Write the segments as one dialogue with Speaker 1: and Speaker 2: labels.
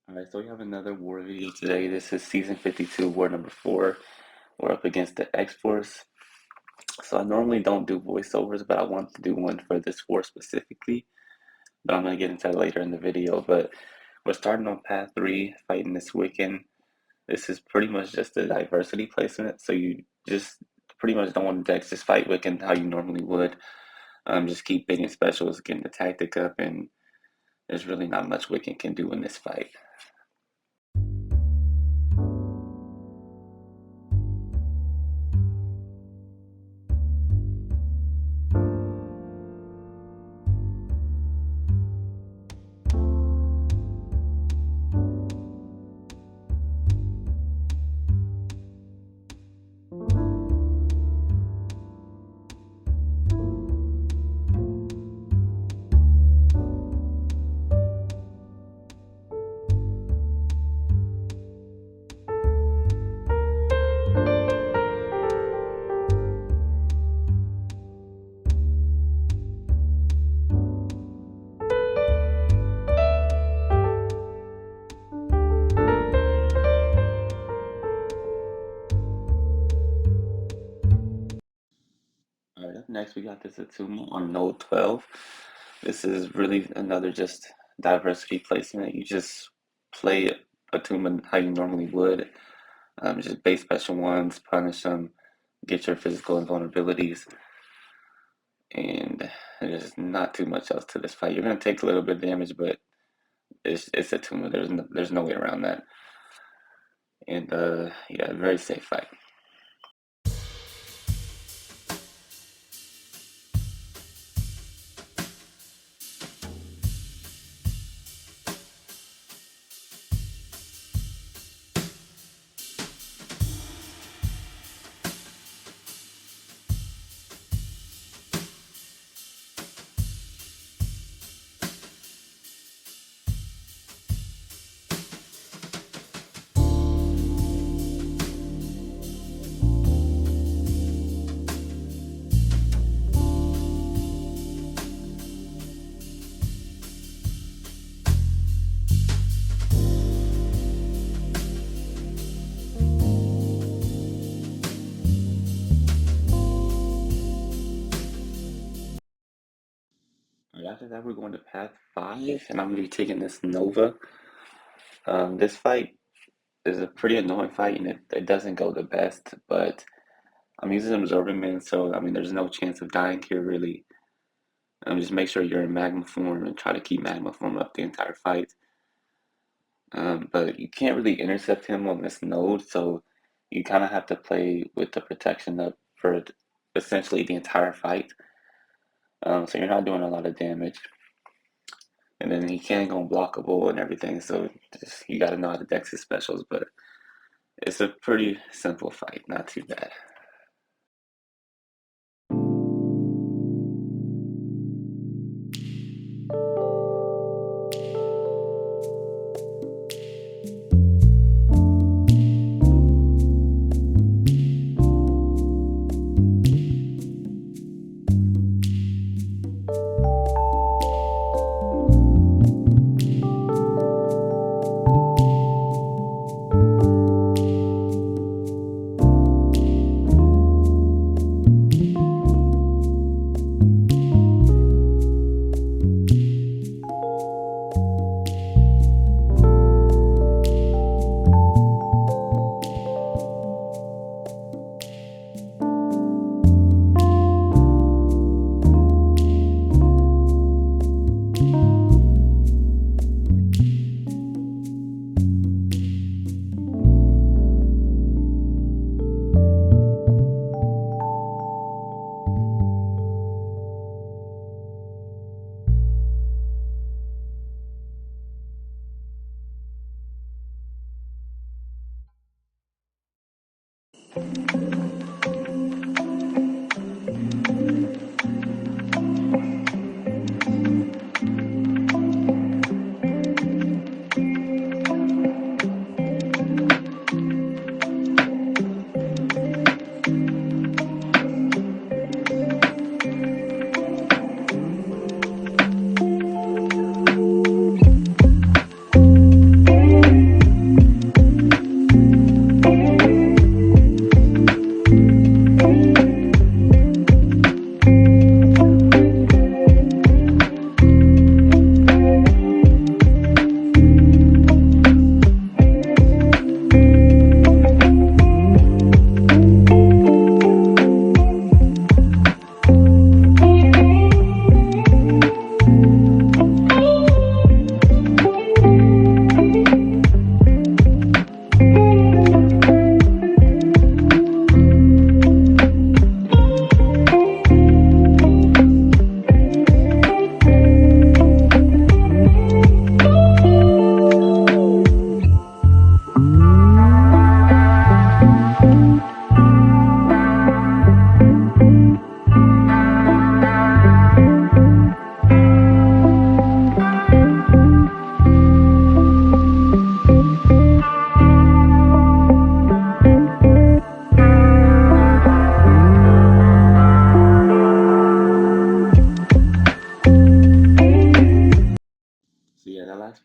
Speaker 1: Alright, so we have another war video today. This is season 52, war number 4. We're up against the X-Force. So I normally don't do voiceovers, but I want to do one for this war specifically. But I'm going to get into that later in the video. But we're starting on path 3, fighting this Wiccan. This is pretty much just a diversity placement. So you just pretty much don't want to decks, just fight Wiccan how you normally would. Just keep baiting specials, getting the tactic up, and there's really not much Wiccan can do in this fight. Alright, up next we got this Atuma on node 12. This is really another just diversity placement. You just play Atuma how you normally would. Just base special ones, punish them, get your physical invulnerabilities, and there's not too much else to this fight. You're gonna take a little bit of damage, but it's Atuma. There's no way around that. And yeah, very safe fight. Right, after that, we're going to path 5, and I'm going to be taking this Nova. This fight is a pretty annoying fight, and it doesn't go the best, but I'm using Absorbing Man, so I mean, there's no chance of dying here, really. Just make sure you're in Magma form and try to keep Magma form up the entire fight. But you can't really intercept him on this node, so you kind of have to play with the protection up for essentially the entire fight. So you're not doing a lot of damage. And then he can go blockable and everything, so just, you gotta know how to dex his specials, but it's a pretty simple fight, not too bad.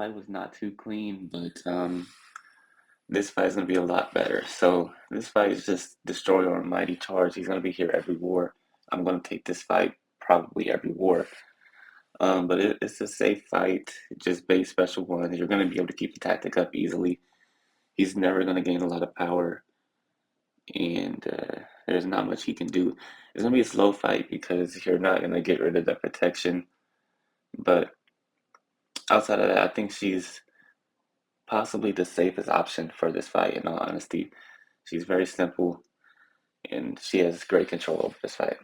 Speaker 1: fight was not too clean, but this fight is gonna be a lot better. So this fight is just Destroyer or Mighty Charge. He's gonna be here every war. I'm gonna take this fight probably every war. But it's a safe fight. Just base special one. You're gonna be able to keep the tactic up easily. He's never gonna gain a lot of power, and there's not much he can do. It's gonna be a slow fight because you're not gonna get rid of the protection. But outside of that, I think she's possibly the safest option for this fight, in all honesty. She's very simple and she has great control over this fight.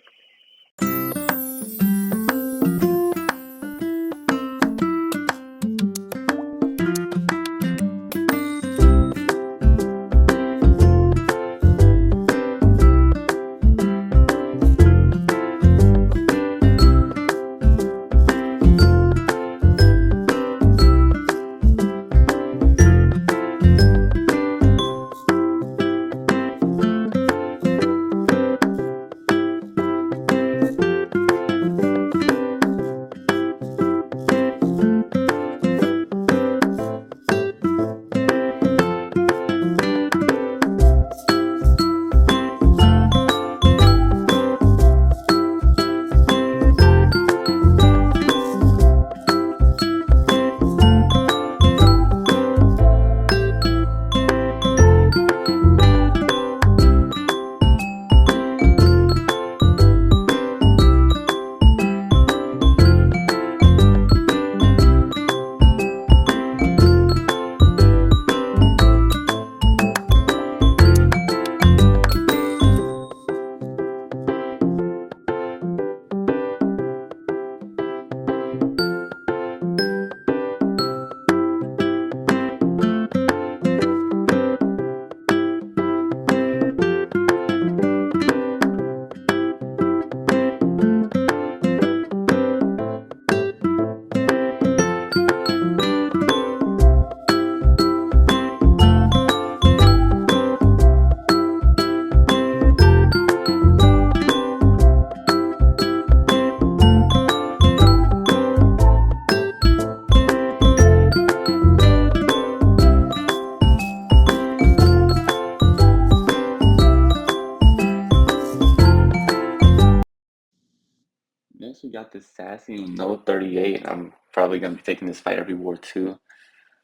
Speaker 1: Next, we got this sassy No 38. I'm probably going to be taking this fight every war too.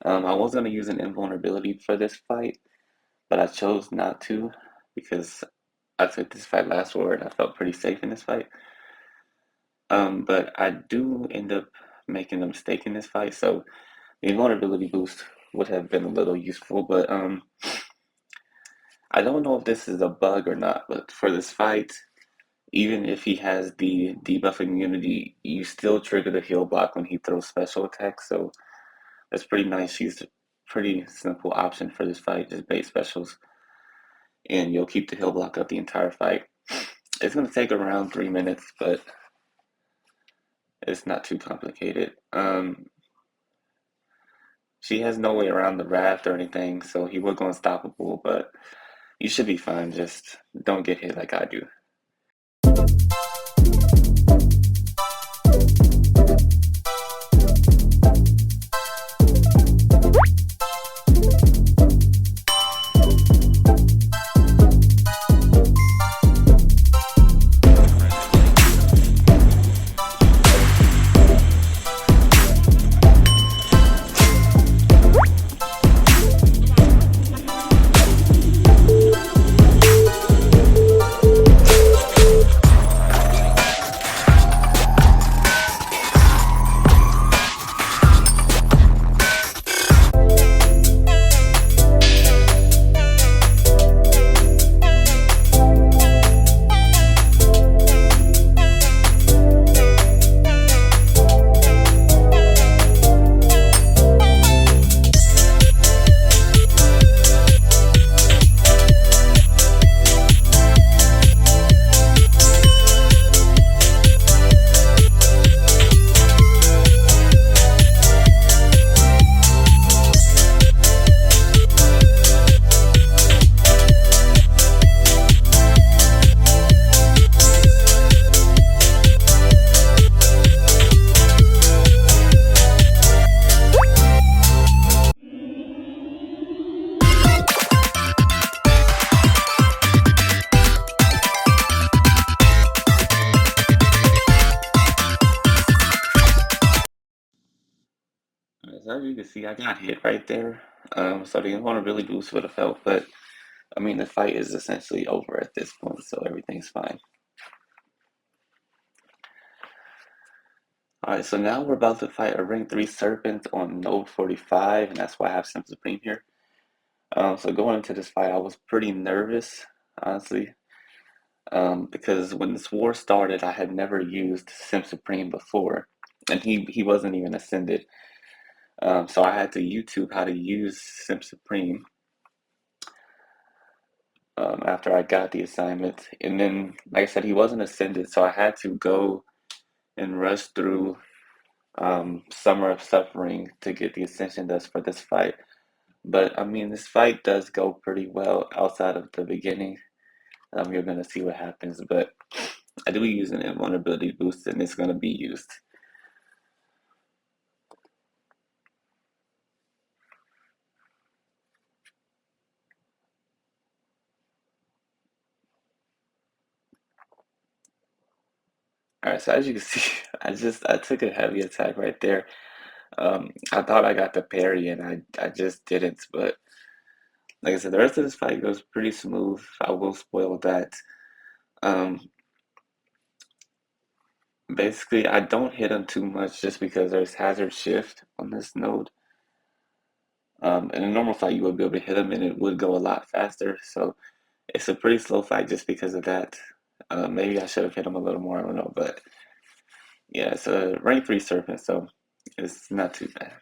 Speaker 1: I was going to use an invulnerability for this fight, but I chose not to because I took this fight last war and I felt pretty safe in this fight. But I do end up making a mistake in this fight, so the invulnerability boost would have been a little useful, but I don't know if this is a bug or not, but for this fight, even if he has the debuff immunity, you still trigger the heal block when he throws special attacks, so that's pretty nice. She's a pretty simple option for this fight, just base specials, and you'll keep the heal block up the entire fight. It's going to take around 3 minutes, but it's not too complicated. She has no way around the raft or anything, so he will go unstoppable, but you should be fine. Just don't get hit like I do. can see, I got hit right there. So the opponent really boost would have felt, but I mean, the fight is essentially over at this point, so everything's fine. All right, so now we're about to fight a Ring 3 Serpent on Node 45, and that's why I have Sim Supreme here. So going into this fight, I was pretty nervous, honestly, because when this war started, I had never used Sim Supreme before, and he wasn't even ascended. So I had to YouTube how to use Sim Supreme after I got the assignment. And then, like I said, he wasn't ascended, so I had to go and rush through Summer of Suffering to get the Ascension Dust for this fight. But I mean, this fight does go pretty well outside of the beginning. You're going to see what happens, but I do use an invulnerability boost, and it's going to be used. All right, so as you can see, I took a heavy attack right there. I thought I got the parry, and I just didn't. But like I said, the rest of this fight goes pretty smooth. I will spoil that. Um, Basically, I don't hit him too much just because there's hazard shift on this node. In a normal fight, you would be able to hit him, and it would go a lot faster. So it's a pretty slow fight just because of that. Maybe I should have hit him a little more. I don't know, but yeah, it's a rank 3 Serpent, so it's not too bad.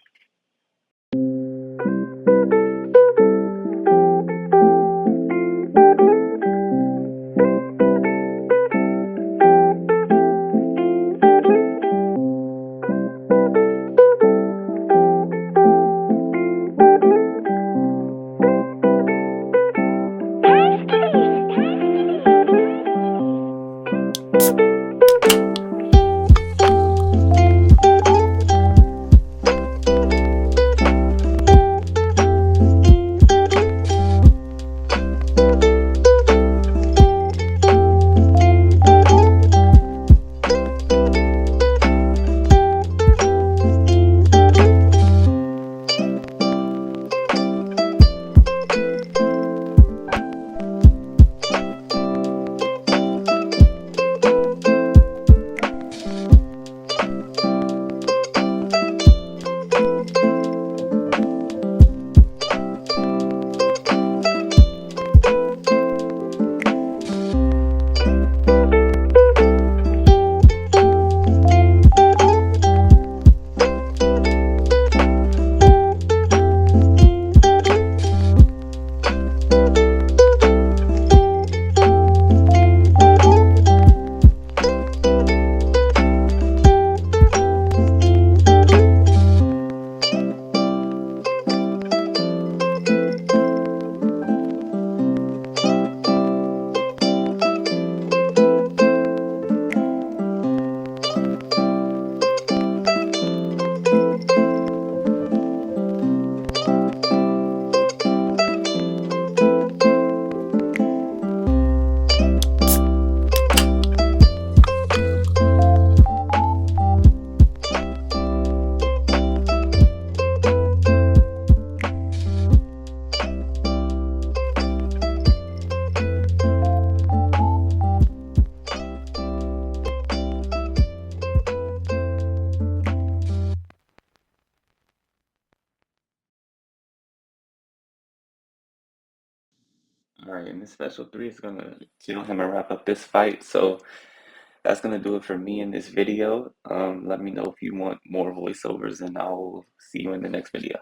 Speaker 1: All right, and this special 3 is gonna kill him and wrap up this fight. So that's gonna do it for me in this video. Let me know if you want more voiceovers, and I'll see you in the next video.